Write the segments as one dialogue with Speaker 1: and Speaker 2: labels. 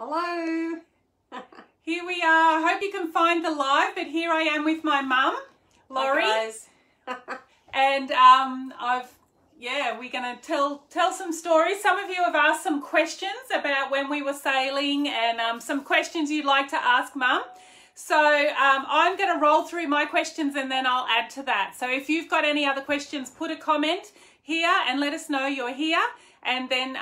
Speaker 1: Hello.
Speaker 2: Here we are. I hope you can find the live, but here I am with my mum, Laurie.
Speaker 1: Hi guys.
Speaker 2: And we're going to tell some stories. Some of you have asked some questions about when we were sailing and some questions you'd like to ask Mum. So I'm going to roll through my questions and then I'll add to that. So if you've got any other questions, put a comment here and let us know you're here. And then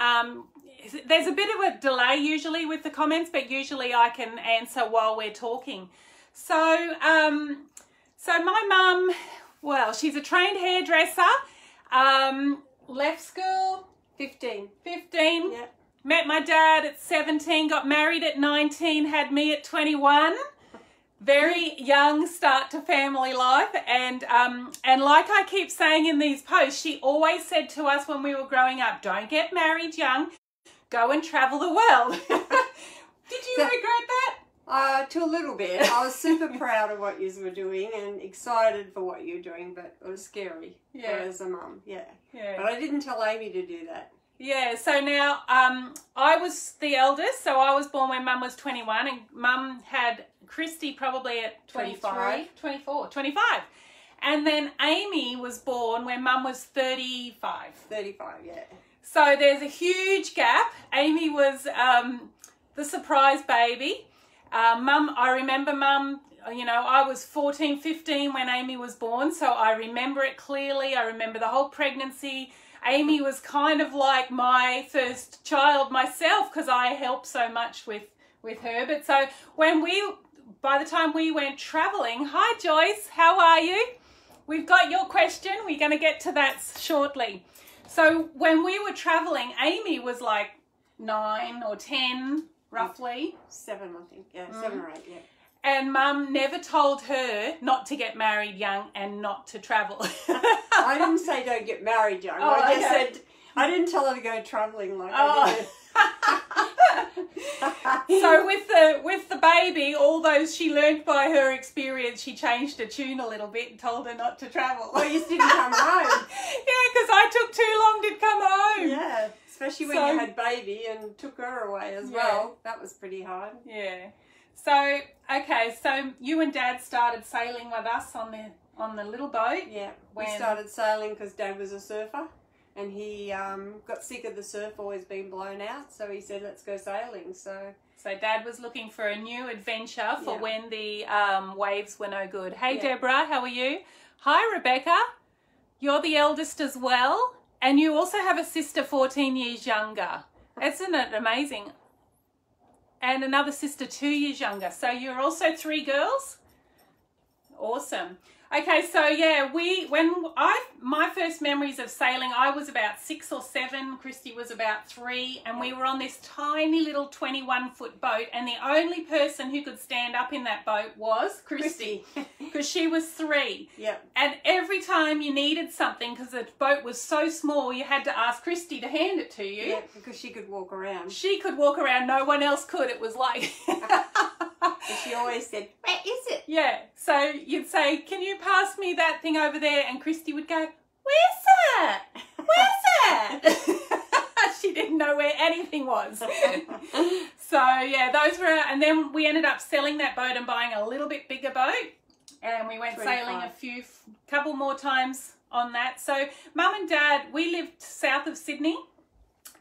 Speaker 2: there's a bit of a delay usually with the comments, but usually I can answer while we're talking. So my mum, well, she's a trained hairdresser. Left school
Speaker 1: 15.
Speaker 2: Yeah. Met my dad at 17, got married at 19, had me at 21. Very young start to family life, and like I keep saying in these posts, she always said to us when we were growing up, don't get married young, go and travel the world. Did you regret that?
Speaker 1: To a little bit. I was super proud of what you were doing and excited for what you're doing, but it was scary as a mum. Yeah. But I didn't tell Amy to do that.
Speaker 2: Yeah, so now I was the eldest, so I was born when Mum was 21, and Mum had Cristi probably at 25. And then Amy was born when Mum was 35.
Speaker 1: 35, yeah.
Speaker 2: So there's a huge gap. Amy was the surprise baby. I remember Mum, you know, I was 14, 15 when Amy was born, so I remember it clearly. I remember the whole pregnancy. Amy was kind of like my first child myself because I helped so much with her. But so by the time we went traveling, hi Joyce, how are you? We've got your question. We're going to get to that shortly. So when we were traveling, Amy was like 9 or 10 roughly.
Speaker 1: 7, I think. Yeah, 7 or 8, yeah.
Speaker 2: And Mum never told her not to get married young and not to travel.
Speaker 1: I didn't say don't get married young.
Speaker 2: Oh,
Speaker 1: I just said, I didn't tell her to go travelling like I did.
Speaker 2: So with the baby, all those she learned by her experience, she changed her tune a little bit and told her not to travel.
Speaker 1: Well, you didn't come home.
Speaker 2: Yeah, because I took too long to come home.
Speaker 1: Yeah, especially when you had baby and took her away as well. That was pretty hard.
Speaker 2: Yeah. So, okay, so you and Dad started sailing with us on the little boat.
Speaker 1: Yeah, we started sailing because Dad was a surfer and he got sick of the surf always being blown out, so he said, let's go sailing. So
Speaker 2: Dad was looking for a new adventure for when the waves were no good. Hey, Deborah, how are you? Hi, Rebecca. You're the eldest as well, and you also have a sister 14 years younger. Isn't it amazing? And another sister 2 years younger. So you're also 3 girls? Awesome. Okay, so yeah, my first memories of sailing, I was about 6 or 7, Cristi was about 3, and we were on this tiny little 21-foot boat, and the only person who could stand up in that boat was Cristi, because she was 3.
Speaker 1: Yeah.
Speaker 2: And every time you needed something, because the boat was so small, you had to ask Cristi to hand it to you.
Speaker 1: Yeah, because she could walk around.
Speaker 2: She could walk around, no one else could. It was like...
Speaker 1: And she always said, where is it?
Speaker 2: Yeah, so you'd say, can you pass me that thing over there? And Cristi would go, where's that? Where's that? She didn't know where anything was. So yeah, those were, and then we ended up selling that boat and buying a little bit bigger boat. And we went sailing couple more times on that. So Mum and Dad, we lived south of Sydney.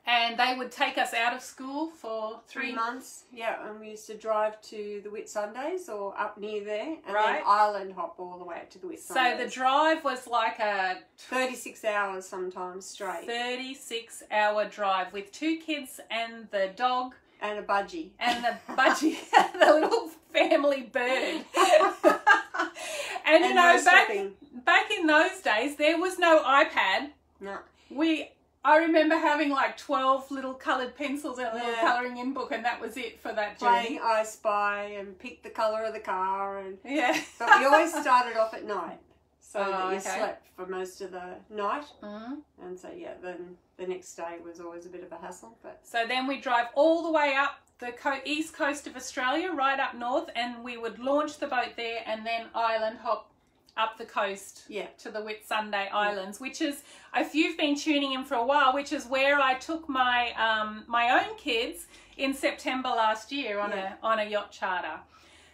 Speaker 2: And they would take us out of school for 3
Speaker 1: months. Yeah, and we used to drive to the Whitsundays or up near there. And then island hop all the way up to the Whitsundays.
Speaker 2: So the drive was like a...
Speaker 1: 36 hours sometimes straight.
Speaker 2: 36-hour drive with 2 kids and the dog.
Speaker 1: And a budgie.
Speaker 2: And the budgie, the little family bird. And you know, back in those days, there was no iPad.
Speaker 1: No.
Speaker 2: I remember having like 12 little coloured pencils and a little colouring in book, and that was it for that journey.
Speaker 1: Playing I Spy and pick the colour of the car. And But we
Speaker 2: but
Speaker 1: always started off at night, so that you slept for most of the night. And so then the next day was always a bit of a hassle. But
Speaker 2: so then we drive all the way up the east coast of Australia, right up north, and we would launch the boat there and then island hop up the coast to the Whitsunday Islands, which is, if you've been tuning in for a while, which is where I took my my own kids in September last year on a yacht charter.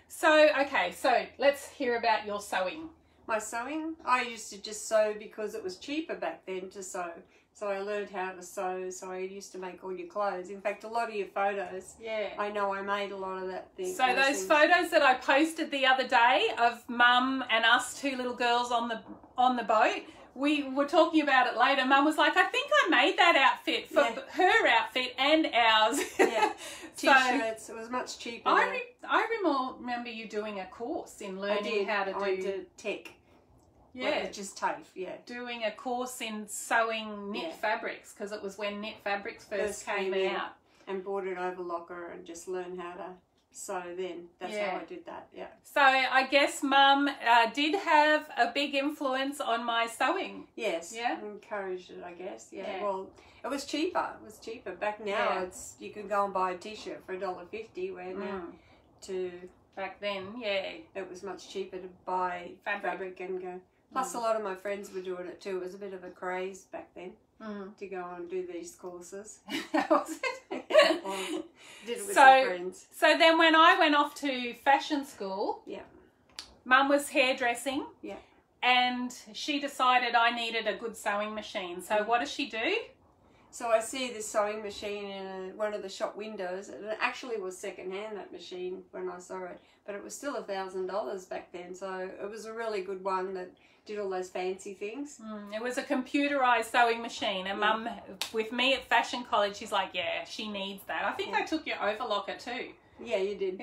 Speaker 2: So, okay, so let's hear about your sewing.
Speaker 1: My sewing? I used to just sew because it was cheaper back then to sew. So I learned how to sew, so I used to make all your clothes. In fact, a lot of your photos, I know I made a lot of that thing.
Speaker 2: So those photos that I posted the other day of Mum and us two little girls on the boat, we were talking about it later. Mum was like, I think I made that outfit for her outfit and ours.
Speaker 1: Yeah, T-shirts. It was much cheaper.
Speaker 2: I remember you doing a course in learning how to do...
Speaker 1: I did tech. Yeah, just TAFE,
Speaker 2: doing a course in sewing knit fabrics, because it was when knit fabrics first came out.
Speaker 1: And bought it over locker and just learned how to sew then. That's how I did that,
Speaker 2: So I guess Mum did have a big influence on my sewing.
Speaker 1: Yes, encouraged it, I guess. Well, it was cheaper. It was cheaper. Back now, you can go and buy a T-shirt for $1.50, where now
Speaker 2: back then,
Speaker 1: it was much cheaper to buy fabric and go. Plus, a lot of my friends were doing it too. It was a bit of a craze back then to go and do these courses.
Speaker 2: Was it?
Speaker 1: Did it with some friends.
Speaker 2: So then when I went off to fashion school, Mum was hairdressing, and she decided I needed a good sewing machine. So what does she do?
Speaker 1: So I see this sewing machine in one of the shop windows. And it actually was second-hand, that machine, when I saw it. But it was still $1,000 back then. So it was a really good one that did all those fancy things.
Speaker 2: It was a computerised sewing machine. And Mum, with me at fashion college, she's like, yeah, she needs that. I think I took your overlocker too.
Speaker 1: Yeah, you did.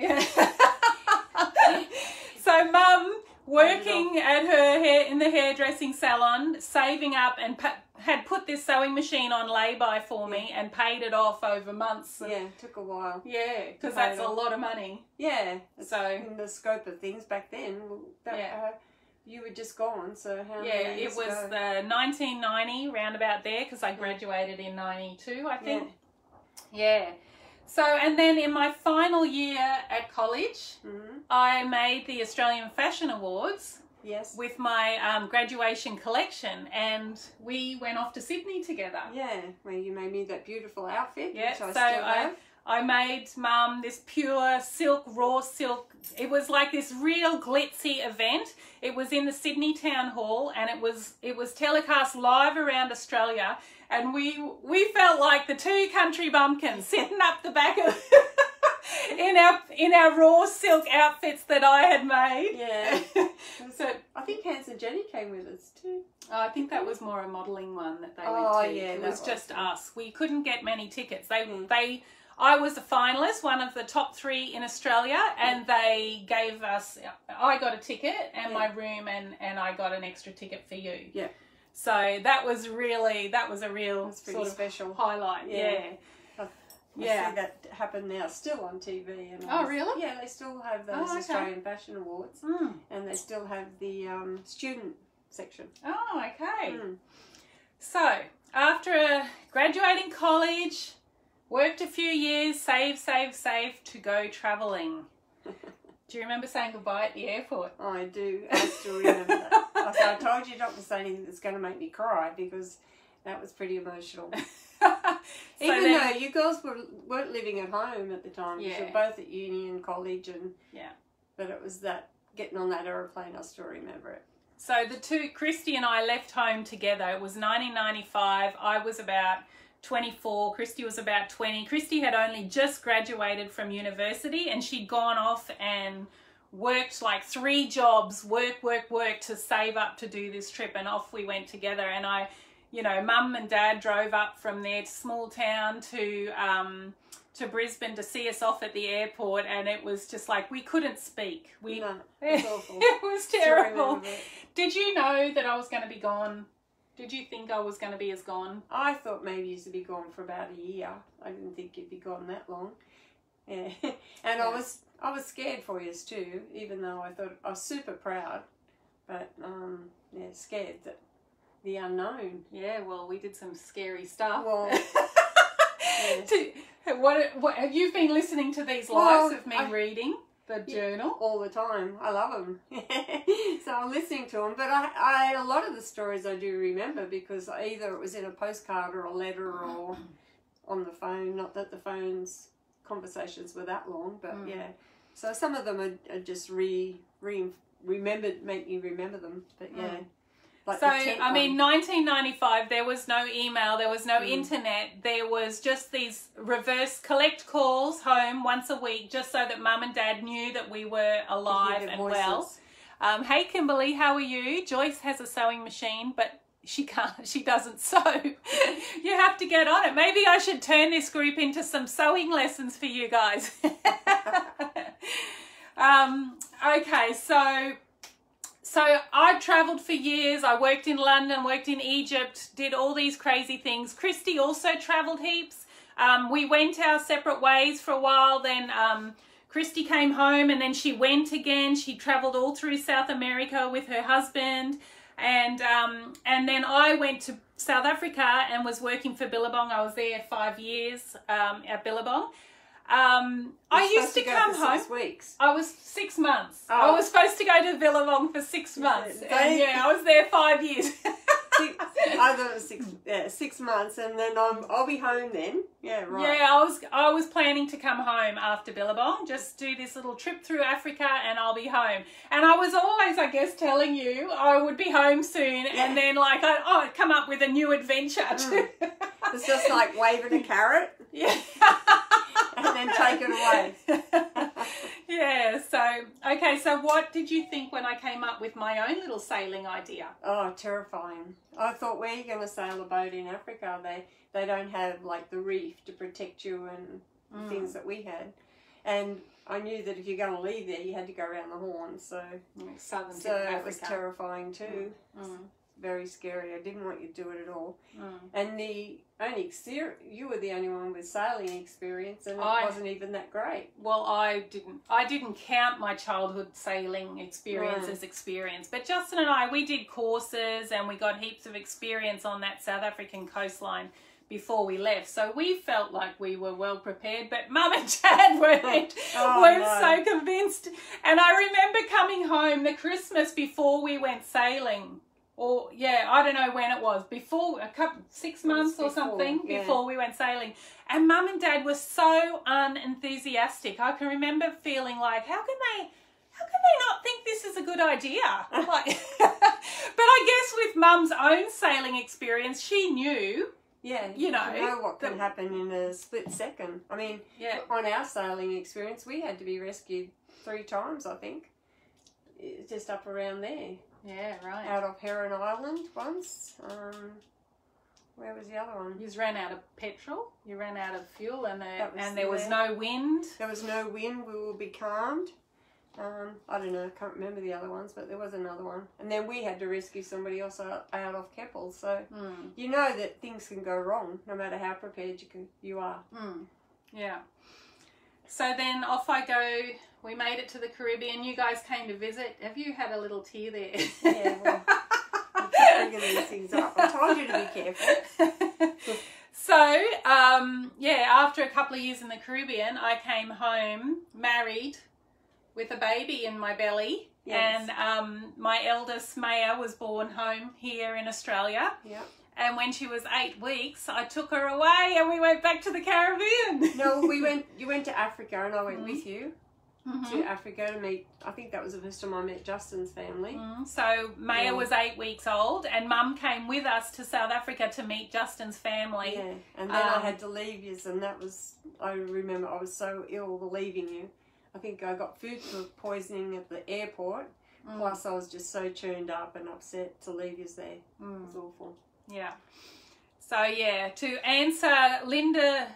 Speaker 2: So Mum, working at in the hairdressing salon, saving up and had put this sewing machine on lay-by for me and paid it off over months.
Speaker 1: Yeah, it took a while.
Speaker 2: Yeah, because that's a lot of money.
Speaker 1: Yeah.
Speaker 2: So
Speaker 1: in the scope of things back then, you were just gone, so how many years
Speaker 2: it was 1990, round about there, because I graduated in 92, I think. Yeah. So, and then in my final year at college, I made the Australian Fashion Awards with my graduation collection, and we went off to Sydney together.
Speaker 1: Yeah, where you made me that beautiful outfit,
Speaker 2: which
Speaker 1: I still have.
Speaker 2: I made Mum this pure silk, raw silk. It was like this real glitzy event. It was in the Sydney Town Hall, and it was telecast live around Australia, and we felt like the two country bumpkins sitting up the back of in our raw silk outfits that I had made.
Speaker 1: Yeah. So I think Hans and Jenny came with us too.
Speaker 2: I think that was more a modelling one that they went to.
Speaker 1: Yeah,
Speaker 2: it was just us. We couldn't get many tickets. I was a finalist, one of the top 3 in Australia, and they gave us, I got a ticket and my room, and I got an extra ticket for you.
Speaker 1: Yeah.
Speaker 2: So that was a real sort of
Speaker 1: special
Speaker 2: highlight.
Speaker 1: I see that happen now, still on TV. And
Speaker 2: really?
Speaker 1: Yeah, they still have those Australian Fashion Awards, and they still have the student section.
Speaker 2: Oh, okay. So after graduating college, worked a few years, save to go travelling. Do you remember saying goodbye at the airport?
Speaker 1: I do. I still remember that. I told you not to say anything that's going to make me cry, because that was pretty emotional. Even though you girls weren't living at home at the time. You were both at uni and college, and but it was that getting on that aeroplane, I still remember it.
Speaker 2: So the two, Cristi and I, left home together. It was 1995. I was about 24. Cristi was about 20. Cristi had only just graduated from university, and she'd gone off and worked like 3 jobs, work to save up to do this trip, and off we went together. And Mum and Dad drove up from their small town to Brisbane to see us off at the airport, and it was just like we couldn't speak.
Speaker 1: No, it was awful.
Speaker 2: It was terrible. Did you know that I was going to be gone? Did you think I was going to be as gone?
Speaker 1: I thought maybe you'd be gone for about a year. I didn't think you'd be gone that long. Yeah, and I was scared for you too, even though I thought I was super proud, but scared that the unknown.
Speaker 2: Yeah, well, we did some scary stuff.
Speaker 1: Well,
Speaker 2: what have you been listening to these lives of me reading the journal
Speaker 1: all the time? I love them. So I'm listening to them, but I a lot of the stories I do remember, because either it was in a postcard or a letter or on the phone. Not that the phones conversations were that long, but yeah. So some of them are just remembered, make you remember them, but yeah. Like
Speaker 2: so, I mean, 1995, there was no email, there was no internet, there was just these reverse collect calls home once a week just so that Mum and Dad knew that we were alive and well. Hey, Kimberly, how are you? Joyce has a sewing machine, but she doesn't sew. You have to get on it. Maybe I should turn this group into some sewing lessons for you guys. Okay, so I travelled for years. I worked in London, worked in Egypt, did all these crazy things. Cristi also travelled heaps. We went our separate ways for a while. Then Cristi came home and then she went again. She travelled all through South America with her husband. And then I went to South Africa and was working for Billabong. I was there 5 years at Billabong. I used to come home.
Speaker 1: 6 weeks.
Speaker 2: I was 6 months. Oh. I was supposed to go to Billabong for 6 months. And yeah, I was there 5 years.
Speaker 1: I thought it was 6 months, and then I'll be home then. Yeah, right.
Speaker 2: Yeah, I was planning to come home after Billabong, just do this little trip through Africa, and I'll be home. And I was always, I guess, telling you I would be home soon, and then like I'd come up with a new adventure.
Speaker 1: It's just like waving a carrot.
Speaker 2: Yeah.
Speaker 1: And then take it away.
Speaker 2: Yeah, so what did you think when I came up with my own little sailing idea?
Speaker 1: Oh, terrifying. I thought, where are you going to sail a boat in Africa? They don't have like the reef to protect you and things that we had. And I knew that if you're going to leave there, you had to go around the Horn. So it was terrifying too. Very scary. I didn't want you to do it at all. And the only you were the only one with sailing experience, and it wasn't even that great.
Speaker 2: Well, I didn't count my childhood sailing experience as experience, but Justin and I, we did courses and we got heaps of experience on that South African coastline before we left, so we felt like we were well prepared, but Mum and Dad weren't so convinced. And I remember coming home the Christmas before we went sailing. Or, yeah, I don't know when it was, before, 6 months or something, before we went sailing. And Mum and Dad were so unenthusiastic. I can remember feeling like, how can they not think this is a good idea? Like, but I guess with Mum's own sailing experience, she knew.
Speaker 1: Yeah,
Speaker 2: you know
Speaker 1: what can happen in a split second. I mean, on our sailing experience, we had to be rescued 3 times, I think. Just up around there.
Speaker 2: Yeah, right.
Speaker 1: Out of Heron Island once. Where was the other one?
Speaker 2: You ran out of petrol. You ran out of fuel, and there was no wind.
Speaker 1: There was no wind. We were becalmed. I don't know. I can't remember the other ones, but there was another one. And then we had to rescue somebody else out of Keppel. So you know that things can go wrong, no matter how prepared you are.
Speaker 2: Yeah. So then off I go. We made it to the Caribbean. You guys came to visit. Have you had a little tear there?
Speaker 1: Yeah, well, I keep bringing these things up. I told you to be careful.
Speaker 2: So, after a couple of years in the Caribbean, I came home married with a baby in my belly. Yes. And my eldest, Maya, was born home here in Australia.
Speaker 1: Yep.
Speaker 2: And when she was 8 weeks, I took her away and we went back to the Caribbean.
Speaker 1: No, you went to Africa and I went with you. To Africa to meet, I think that was the first time I met Justin's family.
Speaker 2: So Maya was 8 weeks old and Mum came with us to South Africa to meet Justin's family.
Speaker 1: Yeah, and then I had to leave you, and that was, I remember I was so ill leaving you. I think I got food poisoning at the airport, plus I was just so churned up and upset to leave you there. It was awful.
Speaker 2: Yeah. So yeah, to answer Linda...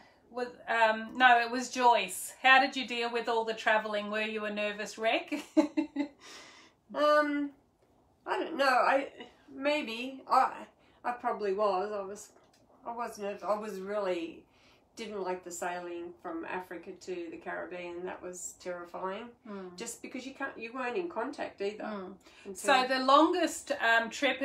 Speaker 2: no, it was Joyce. How did you deal with all the travelling? Were you a nervous wreck?
Speaker 1: I don't know. I probably was. I was nervous. I was really didn't like the sailing from Africa to the Caribbean. That was terrifying. Just because you weren't in contact either.
Speaker 2: So the longest trip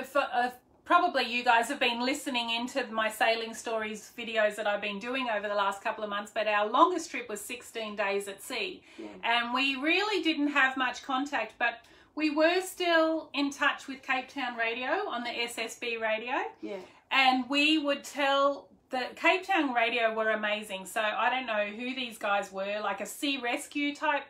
Speaker 2: probably you guys have been listening into my sailing stories videos that I've been doing over the last couple of months, but our longest trip was 16 days at sea. And we really didn't have much contact, but we were still in touch with Cape Town radio on the SSB radio. And we would tell the Cape Town radio were amazing. So I don't know who these guys were, like a sea rescue type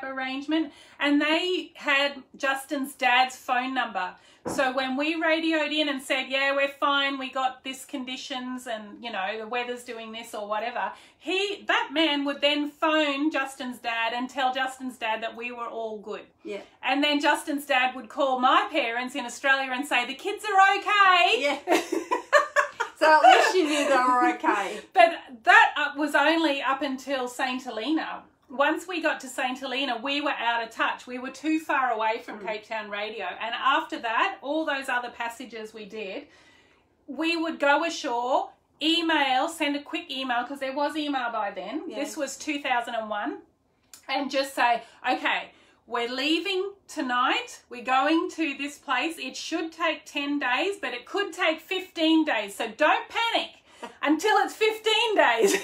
Speaker 2: arrangement, and they had Justin's dad's phone number. So when we radioed in and said, yeah, we're fine, we got this conditions and, you know, the weather's doing this or whatever, that man would then phone Justin's dad and tell Justin's dad that we were all good.
Speaker 1: Yeah.
Speaker 2: And then Justin's dad would call my parents in Australia and say, the kids are okay.
Speaker 1: Yeah. So at least you knew they were okay.
Speaker 2: But that was only up until St. Helena. Once we got to St. Helena, we were out of touch. We were too far away from Cape Town radio. And after that, all those other passages we did, we would go ashore, email, send a quick email, because there was email by then. Yeah. This was 2001. And just say, okay, we're leaving tonight. We're going to this place. It should take 10 days, but it could take 15 days. So don't panic until it's 15 days.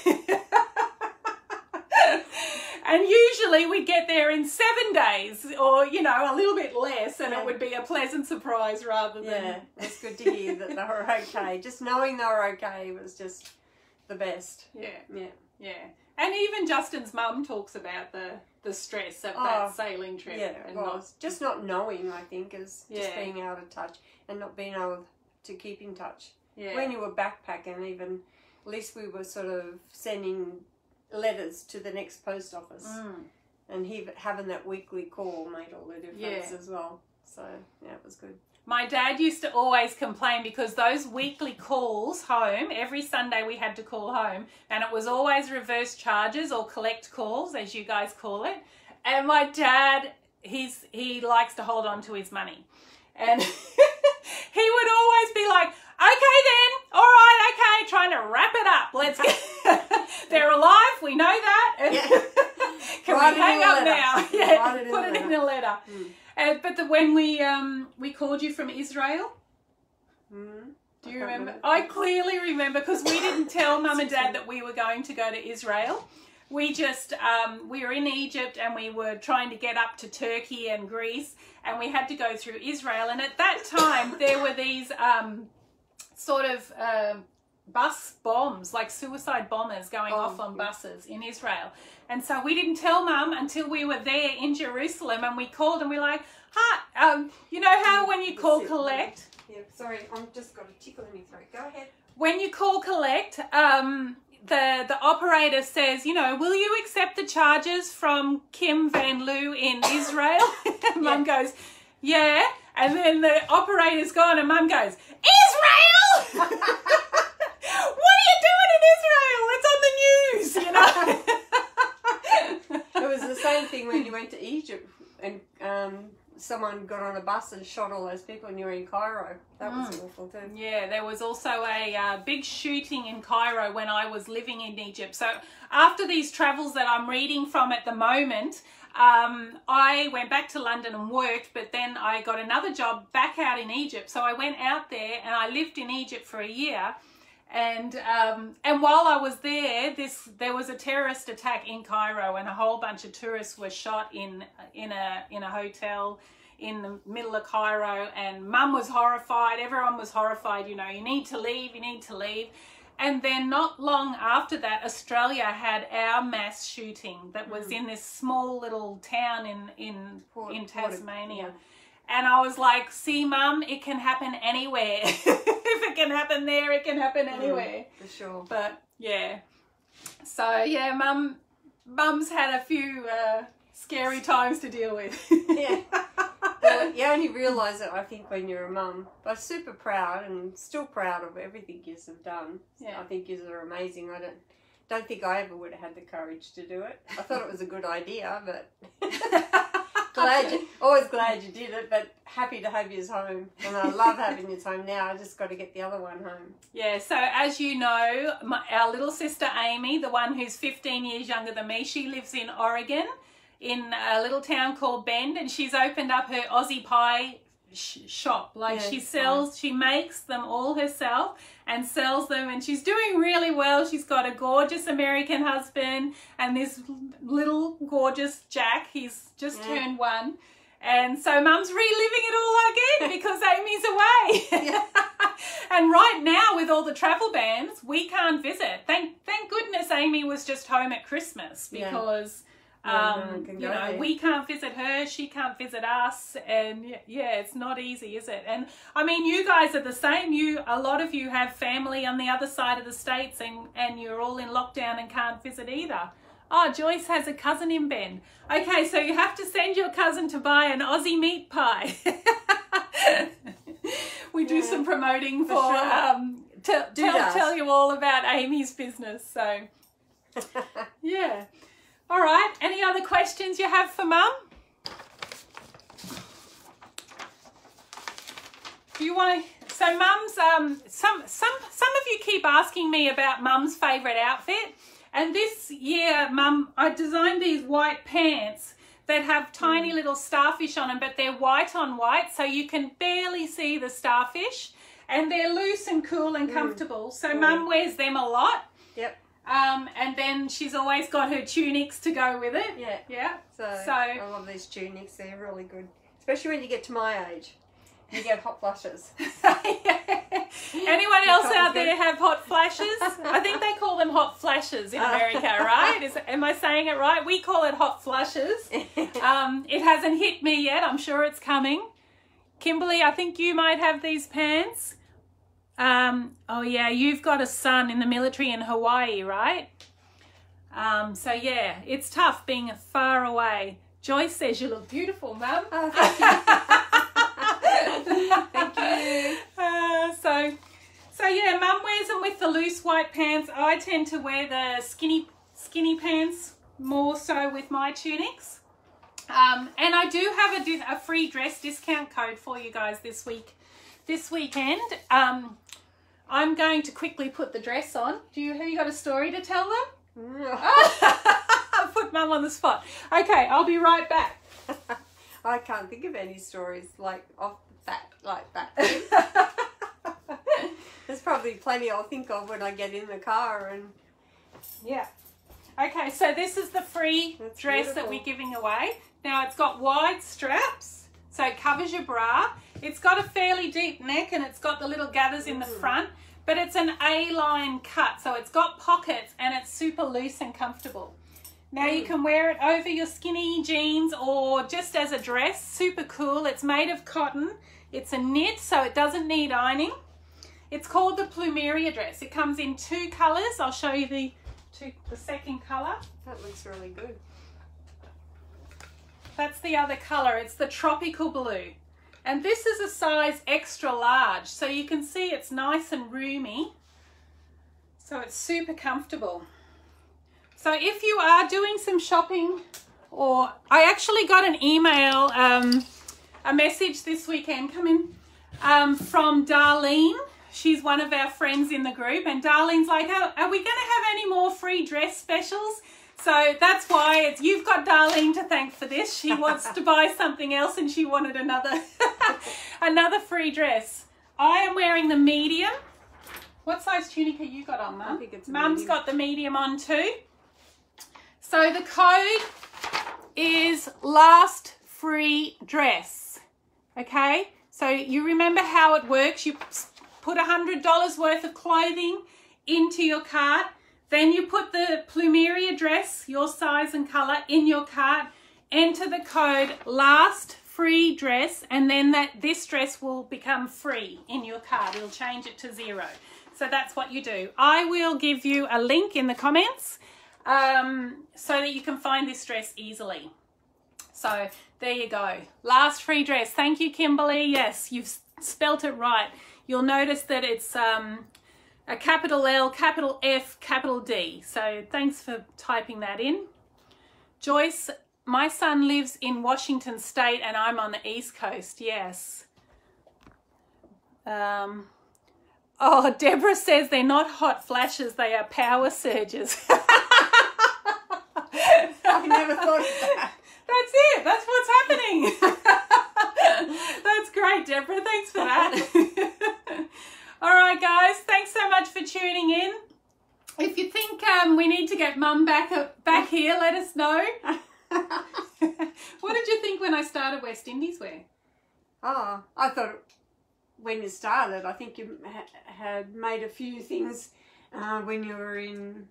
Speaker 2: And usually we'd get there in 7 days or, you know, a little bit less, and it would be a pleasant surprise rather than...
Speaker 1: Yeah, it's good to hear that they were okay. Just knowing they were okay was just the best.
Speaker 2: Yeah. Yeah. Yeah. And even Justin's mum talks about the stress of that sailing trip.
Speaker 1: Yeah, it was. Just not knowing, I think, is just being out of touch and not being able to keep in touch. Yeah. When you were backpacking, even, at least we were sort of sending letters to the next post office, and having that weekly call made all the difference as well. So yeah, it was good.
Speaker 2: My dad used to always complain because those weekly calls home, every Sunday we had to call home, and it was always reverse charges or collect calls, as you guys call it. And my dad, he likes to hold on to his money, and he would always be like, okay then, all right, okay, trying to wrap it up. Let's get... They're alive, we know that. Can we hang up now? Yeah, put it in a letter. But when we called you from Israel, do you remember? I clearly remember, because we didn't tell Mum and Dad that we were going to go to Israel. We just, we were in Egypt and we were trying to get up to Turkey and Greece, and we had to go through Israel. And at that time, there were these sort of bus bombs, like suicide bombers going off on buses in Israel. And so we didn't tell Mum until we were there in Jerusalem, and we called and we're like, hi, you know how when you call collect...
Speaker 1: Yeah, sorry, I've just got a tickle in my throat. Go ahead.
Speaker 2: When you call collect, the operator says, you know, will you accept the charges from Kim Van Loo in Israel? And Mum goes, yeah. And then the operator's gone and Mum goes, Israel! What are you doing in Israel? It's on the news, you know.
Speaker 1: It was the same thing when you went to Egypt and someone got on a bus and shot all those people and you were in Cairo. That was awful too. Yeah,
Speaker 2: there was also a big shooting in Cairo when I was living in Egypt. So after these travels that I'm reading from at the moment, I went back to London and worked, but then I got another job back out in Egypt. So I went out there and I lived in Egypt for a year. And while I was there, there was a terrorist attack in Cairo, and a whole bunch of tourists were shot in a hotel in the middle of Cairo. And Mum was horrified. Everyone was horrified. You know, you need to leave. You need to leave. And then not long after that, Australia had our mass shooting that was in this small little town in Tasmania. And I was like, see, Mum, it can happen anywhere. If it can happen there, it can happen anywhere.
Speaker 1: For sure.
Speaker 2: But, yeah. So, yeah, Mum's had a few scary times to deal with.
Speaker 1: Yeah. Well, you only realise it, I think, when you're a mum. But I'm super proud and still proud of everything you have done. Yeah. I think you are amazing. I don't think I ever would have had the courage to do it. I thought it was a good idea, but... always glad you did it, but happy to have you home. And I love having you home now. I just got to get the other one home.
Speaker 2: Yeah, so as you know, our little sister Amy, the one who's 15 years younger than me, she lives in Oregon in a little town called Bend, and she's opened up her Aussie pie shop. Like she makes them all herself and sells them, and she's doing really well. She's got a gorgeous American husband and this little gorgeous Jack. He's just turned 1, And so Mum's reliving it all again because Amy's away.
Speaker 1: Yeah.
Speaker 2: And right now with all the travel bans, we can't visit. Thank goodness Amy was just home at Christmas because we can't visit her, she can't visit us, and yeah, it's not easy, is it? And I mean, you guys are the same. A lot of you have family on the other side of the states, and you're all in lockdown and can't visit either. Oh, Joyce has a cousin in Bend. Okay, so you have to send your cousin to buy an Aussie meat pie. We do some promoting for
Speaker 1: sure.
Speaker 2: tell you all about Amy's business. So yeah. All right. Any other questions you have for Mum? Do you want to? So Mum's some of you keep asking me about Mum's favourite outfit, and this year, Mum, I designed these white pants that have tiny little starfish on them, but they're white on white, so you can barely see the starfish, and they're loose and cool and comfortable. So Mum wears them a lot.
Speaker 1: Yep.
Speaker 2: And then she's always got her tunics to go with it.
Speaker 1: Yeah.
Speaker 2: Yeah.
Speaker 1: So I love these tunics. They're really good, especially when you get to my age. You get hot flushes.
Speaker 2: Anyone else out there have hot flashes? I think they call them hot flashes in America, right? Am I saying it right? We call it hot flushes. It hasn't hit me yet. I'm sure it's coming. Kimberly, I think you might have these pants. Oh yeah, you've got a son in the military in Hawaii, right? So yeah, it's tough being far away. Joyce says you look beautiful, Mum.
Speaker 1: Oh, thank you. Thank you.
Speaker 2: So yeah, Mum wears them with the loose white pants. I tend to wear the skinny pants more so with my tunics. And I do have a free dress discount code for you guys this weekend. I'm going to quickly put the dress on. Have you got a story to tell them?
Speaker 1: No.
Speaker 2: I put Mum on the spot. Okay, I'll be right back.
Speaker 1: I can't think of any stories like that. There's probably plenty I'll think of when I get in the car and
Speaker 2: yeah. Okay, so this is the free dress that we're giving away. Now it's got wide straps, so it covers your bra. It's got a fairly deep neck and it's got the little gathers in the front, but it's an A-line cut, so it's got pockets and it's super loose and comfortable. Now you can wear it over your skinny jeans or just as a dress. Super cool. It's made of cotton. It's a knit, so it doesn't need ironing. It's called the Plumeria dress. It comes in 2 colours. I'll show you the second colour.
Speaker 1: That looks really good.
Speaker 2: That's the other colour. It's the tropical blue. And this is a size extra large, so you can see it's nice and roomy. So it's super comfortable. So if you are doing some shopping, or I actually got an email, a message this weekend coming from Darlene. She's one of our friends in the group, and Darlene's like, are we going to have any more free dress specials? So that's why you've got Darlene to thank for this. She wants to buy something else and she wanted another free dress. I am wearing the medium. What size tunic have you got on, Mum?
Speaker 1: I think it's
Speaker 2: Mum's got the medium on too. So the code is last free dress. Okay, so you remember how it works. You put $100 worth of clothing into your cart. Then you put the Plumeria dress, your size and colour, in your cart. Enter the code last free dress, and then this dress will become free in your cart. It'll change it to 0. So that's what you do. I will give you a link in the comments so that you can find this dress easily. So there you go. Last free dress. Thank you, Kimberly. Yes, you've spelt it right. You'll notice that it's a capital L, capital F, capital D. So thanks for typing that in. Joyce, my son lives in Washington State and I'm on the East Coast. Yes. Oh, Deborah says they're not hot flashes, they are power surges.
Speaker 1: I never thought of that.
Speaker 2: That's it. That's what's happening. That's great, Deborah. Thanks for that. All right, guys. Thanks so much for tuning in. If you think we need to get Mum back here, let us know. What did you think when I started West Indies Wear?
Speaker 1: Oh, I thought when you started, I think you had made a few things when you were in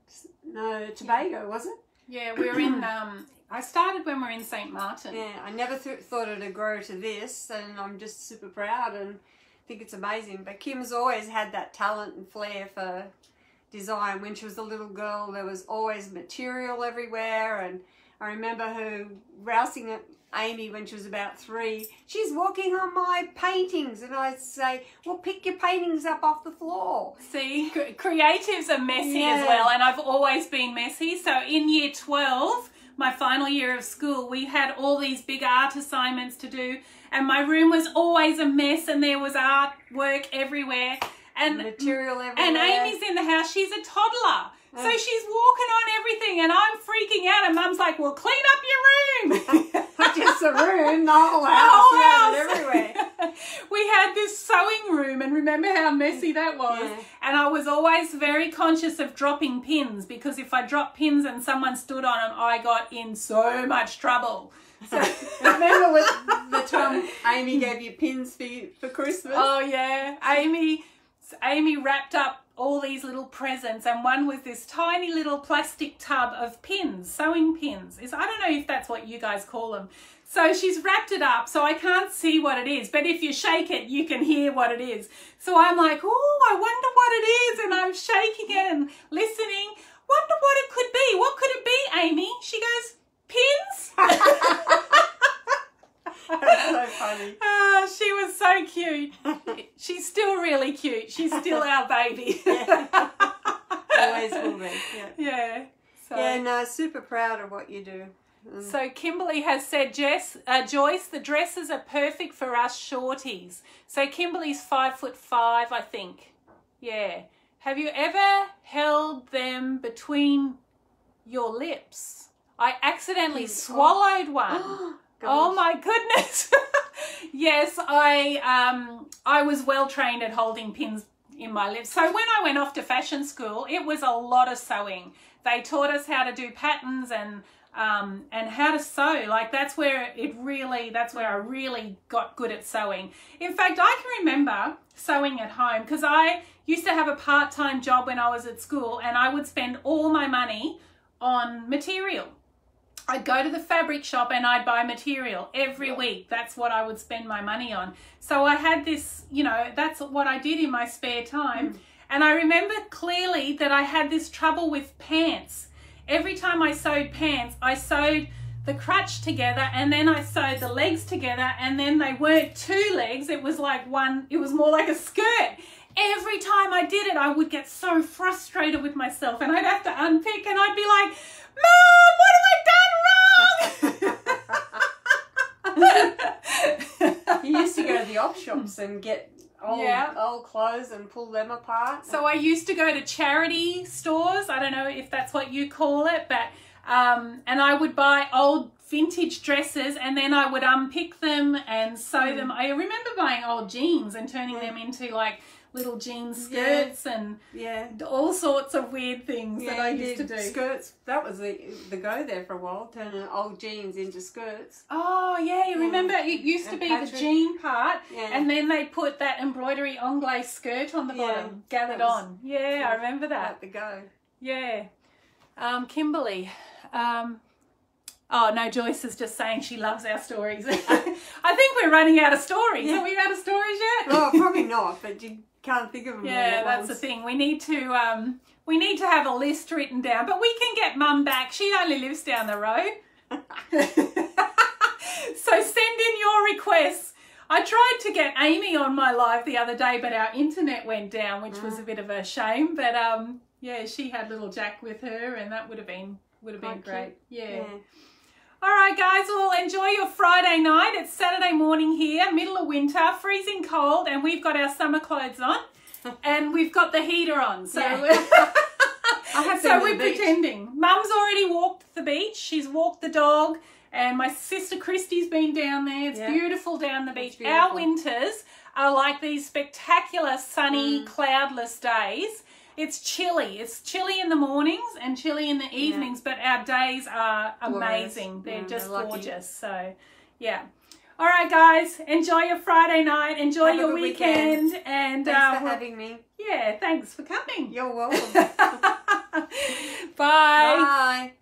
Speaker 1: Tobago, was it?
Speaker 2: Yeah, we were in, I started when we were in St. Martin.
Speaker 1: Yeah, I never thought it'd grow to this, and I'm just super proud and think it's amazing. But Kim's always had that talent and flair for design. When she was a little girl, there was always material everywhere, and I remember her rousing at Amy when she was about 3. She's walking on my paintings, and I'd say, well, pick your paintings up off the floor.
Speaker 2: See, creatives are messy as well, and I've always been messy. So in year 12, my final year of school, we had all these big art assignments to do, and my room was always a mess, and there was artwork everywhere. And
Speaker 1: material everywhere.
Speaker 2: And Amy's in the house. She's a toddler. So she's walking on everything, and I'm freaking out, and Mum's like, well, clean up your room.
Speaker 1: Not just the room, the whole house.
Speaker 2: The whole house.
Speaker 1: Everywhere.
Speaker 2: We had this sewing room, and remember how messy that was? Yeah. And I was always very conscious of dropping pins, because if I dropped pins and someone stood on them, I got in so much trouble. So
Speaker 1: remember the time Amy gave you pins for Christmas?
Speaker 2: Oh, yeah. Amy wrapped up all these little presents, and one was this tiny little plastic tub of pins, sewing pins. I don't know if that's what you guys call them. So she's wrapped it up, so I can't see what it is, but if you shake it, you can hear what it is. So I'm like, oh, I wonder what it is, and I'm shaking it and listening. Wonder what it could be. What could it be, Amy? She goes, pins?
Speaker 1: That's so funny.
Speaker 2: She was so cute. She's still really cute. She's still our baby.
Speaker 1: Yeah. Always will be.
Speaker 2: Yeah. So.
Speaker 1: Yeah, no, super proud of what you do.
Speaker 2: So Kimberly has said, Joyce, the dresses are perfect for us shorties. So Kimberly's 5'5", I think. Yeah. Have you ever held them between your lips? I accidentally swallowed one. Oh my goodness. Yes, I was well trained at holding pins in my lips. So when I went off to fashion school, it was a lot of sewing. They taught us how to do patterns and how to sew. Like that's where I really got good at sewing. In fact, I can remember sewing at home because I used to have a part-time job when I was at school, and I would spend all my money on material. I'd go to the fabric shop and I'd buy material every week. That's what I would spend my money on. So I had this, that's what I did in my spare time. And I remember clearly that I had this trouble with pants. Every time I sewed pants, I sewed the crutch together, and then I sewed the legs together, and then they weren't 2 legs. It was like one, it was more like a skirt. Every time I did it, I would get so frustrated with myself, and I'd have to unpick, and I'd be like, Mom, what have I done wrong?
Speaker 1: You used to go to the op shops and get old clothes and pull them apart.
Speaker 2: So I used to go to charity stores. I don't know if that's what you call it, but and I would buy old vintage dresses, and then I would unpick them and sew them. I remember buying old jeans and turning them into like little jean skirts and all sorts of weird things that I used to do.
Speaker 1: Skirts, that was the go there for a while, turning old jeans into skirts.
Speaker 2: Oh yeah, you remember it used to be the jean part, and then they put that embroidery anglaise skirt on the bottom, gathered on. Yeah, I remember that.
Speaker 1: At the go.
Speaker 2: Yeah. Kimberly. Oh no, Joyce is just saying she loves our stories. I think we're running out of stories. Are we out of stories yet?
Speaker 1: Well, probably not, but you can't think of them.
Speaker 2: Yeah, that's the thing. We need to have a list written down, but we can get Mum back. She only lives down the road. So send in your requests. I tried to get Amy on my live the other day, but our internet went down, which was a bit of a shame. But yeah, she had little Jack with her, and that would have been great. Yeah. All right, guys, well, enjoy your Friday night. It's Saturday morning here, middle of winter, freezing cold, and we've got our summer clothes on, and we've got the heater on. So, we're pretending. Mum's already walked the beach. She's walked the dog, and my sister Cristi's been down there. It's beautiful down the beach. Our winters are like these spectacular, sunny, cloudless days. it's chilly. It's chilly in the mornings and chilly in the evenings, but our days are amazing. They're just gorgeous. So, yeah. All right, guys. Enjoy your Friday night. Enjoy your weekend. And
Speaker 1: thanks for having me.
Speaker 2: Yeah, thanks for coming.
Speaker 1: You're welcome.
Speaker 2: Bye.
Speaker 1: Bye.